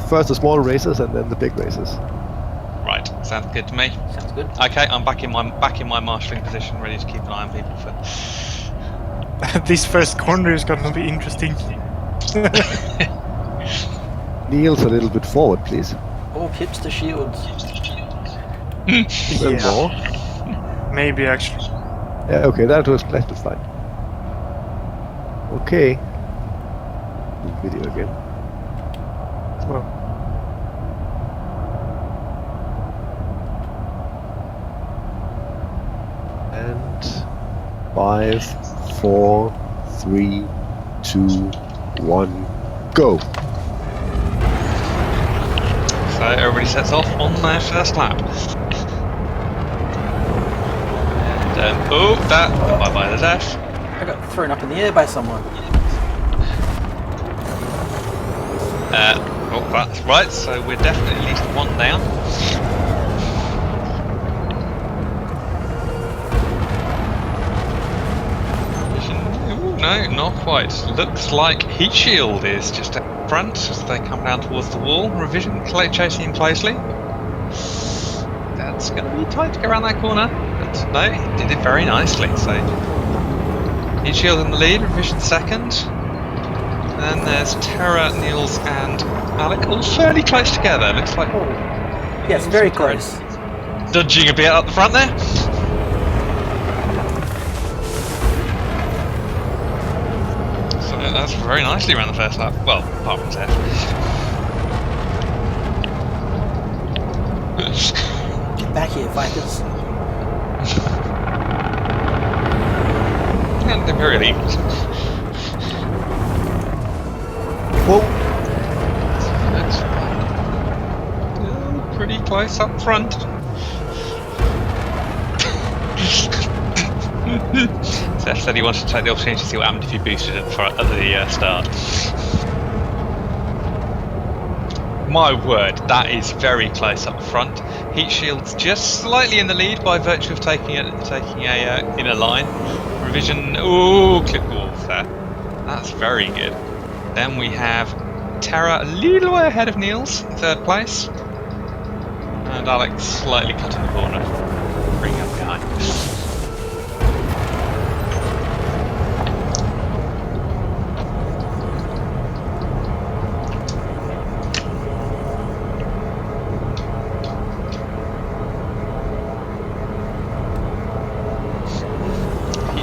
first the small races and then the big races. Right, sounds good to me. Sounds good. Okay, I'm back in my marshalling position, ready to keep an eye on people for. This first corner is gonna be interesting. Niels a little bit forward, please. Oh, hipster shields. A little more. Maybe actually. Yeah, okay, that was fine. Okay. Video again. Well, And 5, 4, 3, 2, 1, go. So everybody sets off on their first lap. And that by the dash. I got thrown up in the air by someone. That's right. So we're definitely at least one down. No, not quite. Looks like Heat Shield is just up front as they come down towards the wall. Revision chasing him closely. That's going to be tight to go around that corner. But no, he did it very nicely. So Heat Shield in the lead, Revision second. And then there's Terra, Niels and Alec all fairly close together. Looks like... Oh. Yes, very close. Dodging a bit up the front there. That's very nicely around the first lap. Well, apart from Zeph. Get back here, Vipers. And the Imperial Eagles. Whoa. That's pretty close up front. Seth said he wanted to take the opportunity to see what happened if he boosted at the start. My word, that is very close up front. Heat Shield's just slightly in the lead by virtue of taking a inner line. Revision, clip walls there. That's very good. Then we have Terra a little way ahead of Niels, third place. And Alex slightly cutting the corner, bringing up behind.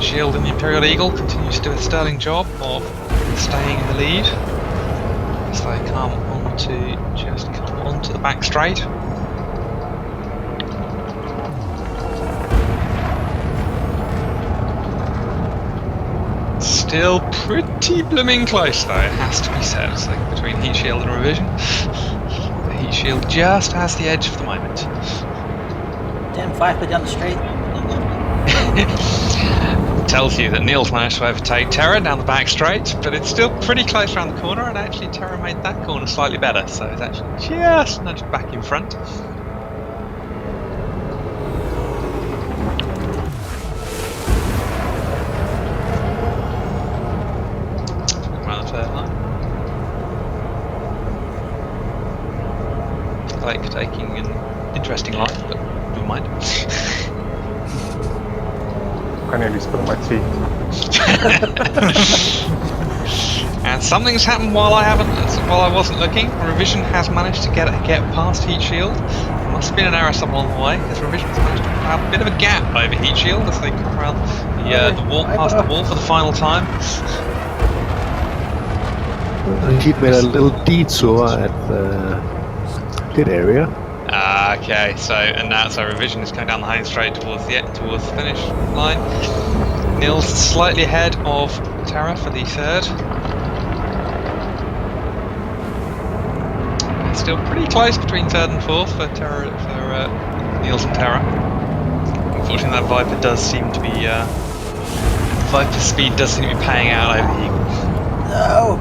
Shield and the Imperial Eagle continues to do a sterling job of staying in the lead as they come onto the back straight. Still pretty blooming close though, it has to be said, so between Heat Shield and Revision. The Heat Shield just has the edge for the moment. Damn Viper down the straight. Tells you that Niels managed to overtake Terra down the back straight, but it's still pretty close around the corner, and actually Terra made that corner slightly better, so it's actually just nudged back in front. Around the third line. Like taking an interesting line, but never mind. I nearly spilled my tea. And something's happened while I wasn't looking. Revision has managed to get past Heat Shield. There must have been an error somewhere along the way, because Revision's managed to have a bit of a gap over Heat Shield as they come around the wall, past the wall for the final time. Heat made a little detour at the pit area. Okay, so Revision is coming down the home straight towards the finish line. Niels slightly ahead of Terra for the third. It's still pretty close between third and fourth for Niels and Terra. Unfortunately, that Viper does seem to be Viper's speed does seem to be paying out over the Eagle. No.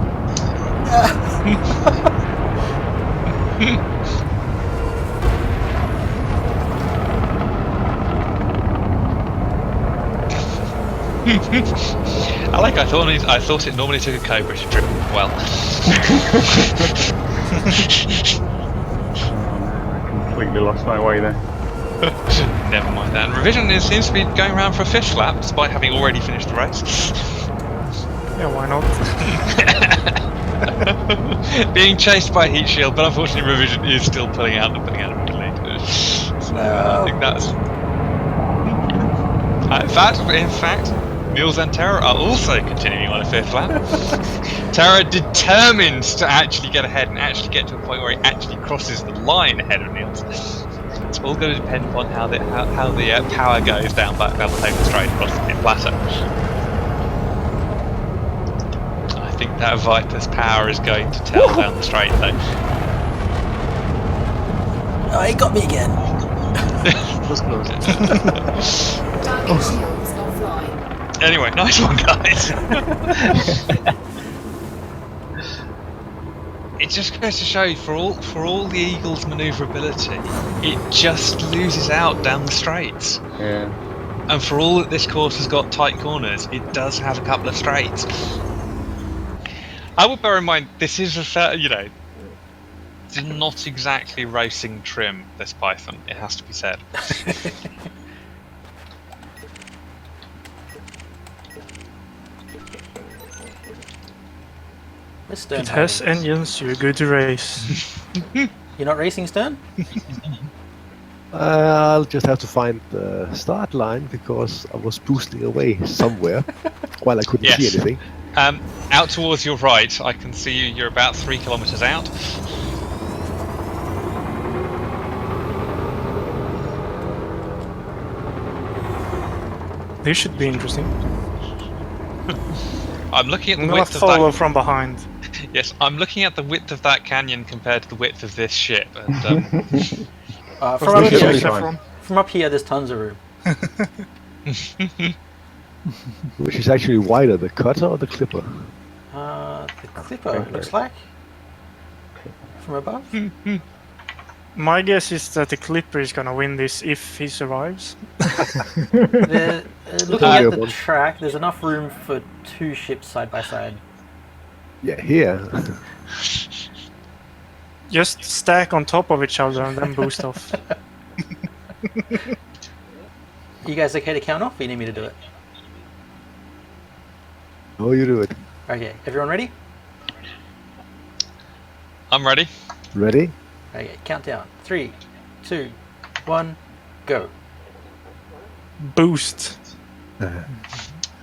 I thought it normally took a Cobra to trip well. I completely lost my way there. Never mind that. And Revision seems to be going around for a fish lap, despite having already finished the race. Yeah, why not? Being chased by Heat Shield, but unfortunately Revision is still pulling out of the lead. So I think that's... in fact, Niels and Terra are also continuing on a 5th lap. Terra determined to actually get ahead and actually get to a point where he actually crosses the line ahead of Niels. It's all going to depend upon how the power goes down the home straight across the pit plateau. I think that Viper's power is going to tell down the straight though. Oh, he got me again. Was close. Anyway, nice one, guys. It just goes to show you, for all the Eagle's manoeuvrability, it just loses out down the straights. Yeah. And for all that this course has got tight corners, it does have a couple of straights. I would bear in mind, this is a fair, it's not exactly racing trim, this Python, it has to be said. Stern It has engines, you're good to race. You're not racing, Stern? I'll just have to find the start line because I was boosting away somewhere while I couldn't see anything. Out towards your right, I can see you. You're about 3 kilometers out. This should be interesting. I'm looking at the I'm gonna width of follow that. from behind. Yes, I'm looking at the width of that canyon compared to the width of this ship. And, from up here, there's tons of room. Which is actually wider, the cutter or the clipper? The Clipper, looks like. From above. My guess is that the Clipper is gonna win this if he survives. Looking at the track, there's enough room for 2 ships side by side. Yeah, here. Just stack on top of each other and then boost off. You guys okay to count off, or you need me to do it? Oh, you do it. Okay, everyone ready? I'm ready. Ready? Okay, countdown. 3, 2, 1, go. Boost.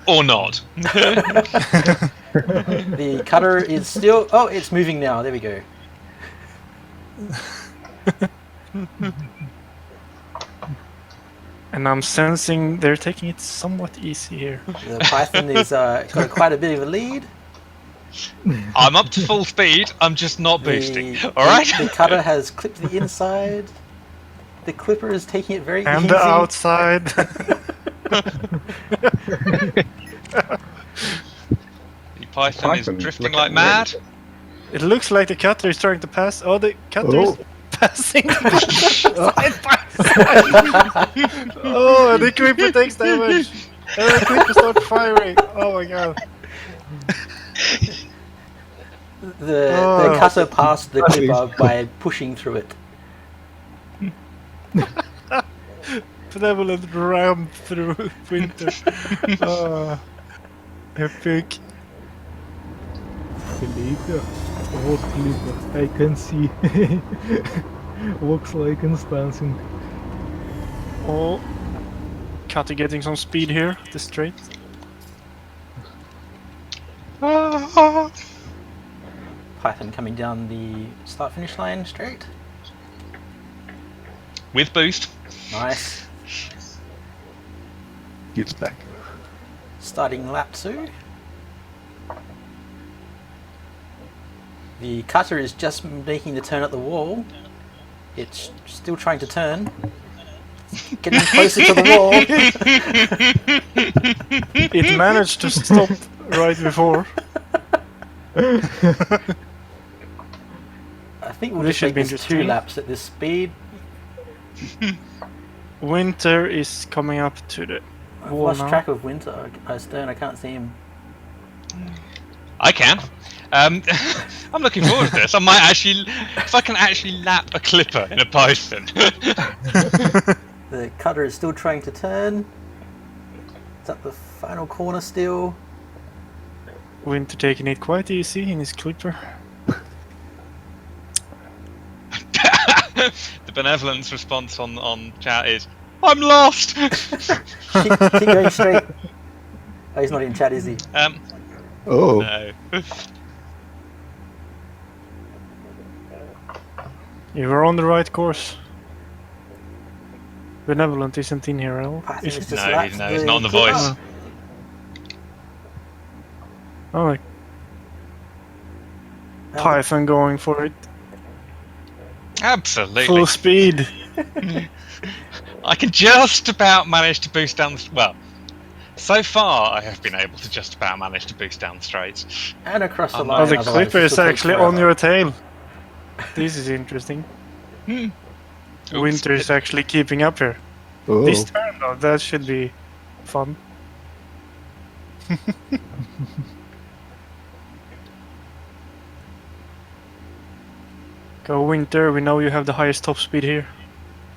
Or not. The cutter is still... Oh, it's moving now. There we go. And I'm sensing they're taking it somewhat easy here. The Python is got quite a bit of a lead. I'm up to full speed, I'm just not boosting. Alright? The cutter has clipped the inside. The Clipper is taking it very And easy. the outside. The Python is drifting like mad. It looks like the cutter is trying to pass. Oh, the cutter is passing side by side. Oh, the Clipper takes damage. And the Clipper starts firing. Oh my god. The cutter passed the Clipper by pushing through it. Benevolent ram through winter. Epic. Clipper. What Clipper? I can see. Looks like instancing. Oh, cutter getting some speed here, the straight. Python coming down the start-finish line straight. With boost. Nice. It's back. Starting lap 2. The cutter is just making the turn at the wall. It's still trying to turn. Getting closer to the wall. It managed to stop right before. I think we'll This just should make be this 2 interesting. laps at this speed. Winter is coming up to the I've wall lost now. track of Winter. Stern, I can't see him. I can. I'm looking forward to this. I might actually, if I can actually lap a clipper in a Python. The cutter is still trying to turn. It's at the final corner still. Winter taking it quite easy in his clipper. The benevolence response on chat is, I'm lost! keep going straight. Oh, he's not in chat, is he? Oh. No. You were on the right course. Benevolent isn't in here, Al. I think Is it's it? just No, lapped he's not on the clipper. voice. Oh, like Python going for it. Absolutely. Full speed. I can just about manage to boost down the... Well, so far I have been able to just about manage to boost down the straights. And across the Oh, line. Oh, the otherwise clipper it is still takes actually forever. on your tail. This is interesting. Oops. Winter is actually keeping up here. Oh. This turn though, that should be fun. Go Winter, we know you have the highest top speed here.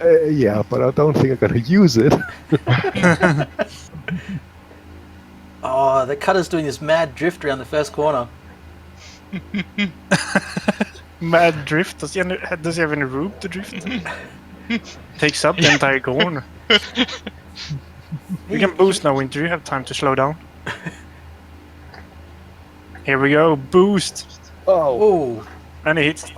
Yeah, but I don't think I'm gonna use it. Oh, the cutter's doing this mad drift around the first corner. Mad drift, does he have any room to drift? Takes up the entire corner. You can boost now, Winter, you have time to slow down. Here we go, boost! Oh, And it hits.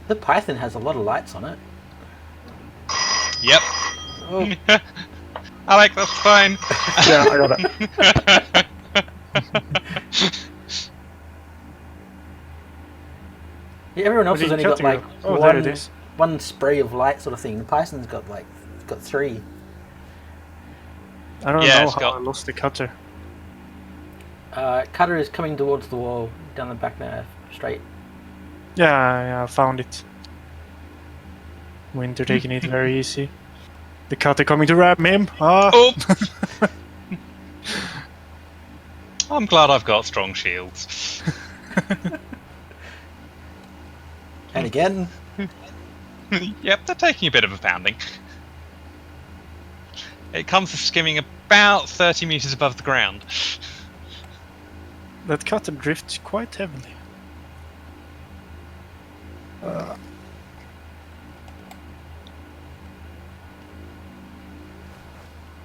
the Python has a lot of lights on it. Yep. Oh, Alec, that's fine. Yeah, I got it. yeah, everyone else What has are you only got cutting like it? Oh, there it one, is. one spray of light sort of thing. The Python's got like three. I don't Yeah, know it's how got- I lost the cutter. Cutter is coming towards the wall down the back there, straight. Yeah, I found it. Winter taking it very easy. The cutter coming to ram him. Ah! Oh. I'm glad I've got strong shields. And again, Yep, they're taking a bit of a pounding. It comes to skimming about 30 meters above the ground. That cutter drifts quite heavily.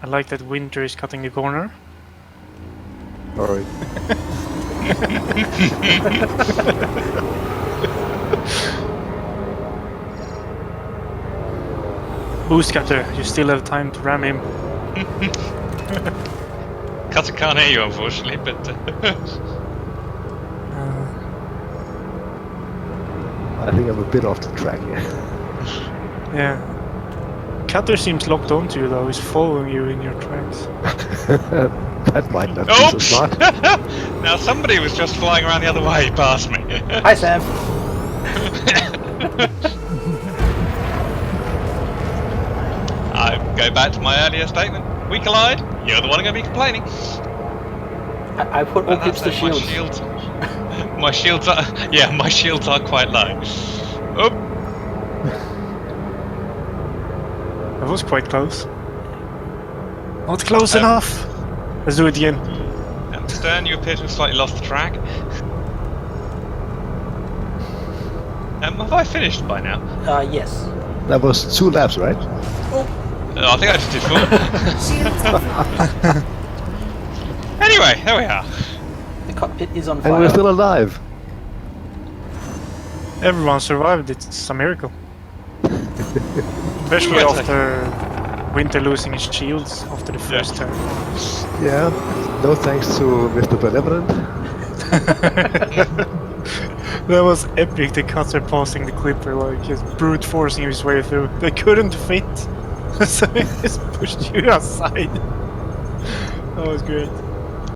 I like that Winter is cutting the corner. Alright. Boost cutter, you still have time to ram him. Cutter can't hear you, unfortunately, but I think I'm a bit off the track here. Yeah. Cutter seems locked onto you though, he's following you in your tracks. That might not oh! be so smart. Now somebody was just flying around the other way past me. hi Sam. I go back to my earlier statement. We collide. You're the one going to be complaining. I put all pips to My shields. shields. My shields are. Yeah, my shields are quite low. Oh, That was quite close. Not close enough! Let's do it again. and Stern, you appear to have slightly lost the track. Have I finished by now? Yes. That was 2 laps, right? I think I just did 4. Anyway, there we are. The cockpit is on And fire. we're still alive. Everyone survived, it's a miracle. Especially Right. after Winter losing his shields after the first turn. Yeah. No thanks to Mr. Benevolent. That was epic, the cutter passing the clipper, like just brute forcing his way through. They couldn't fit, so he just pushed you aside. That was great.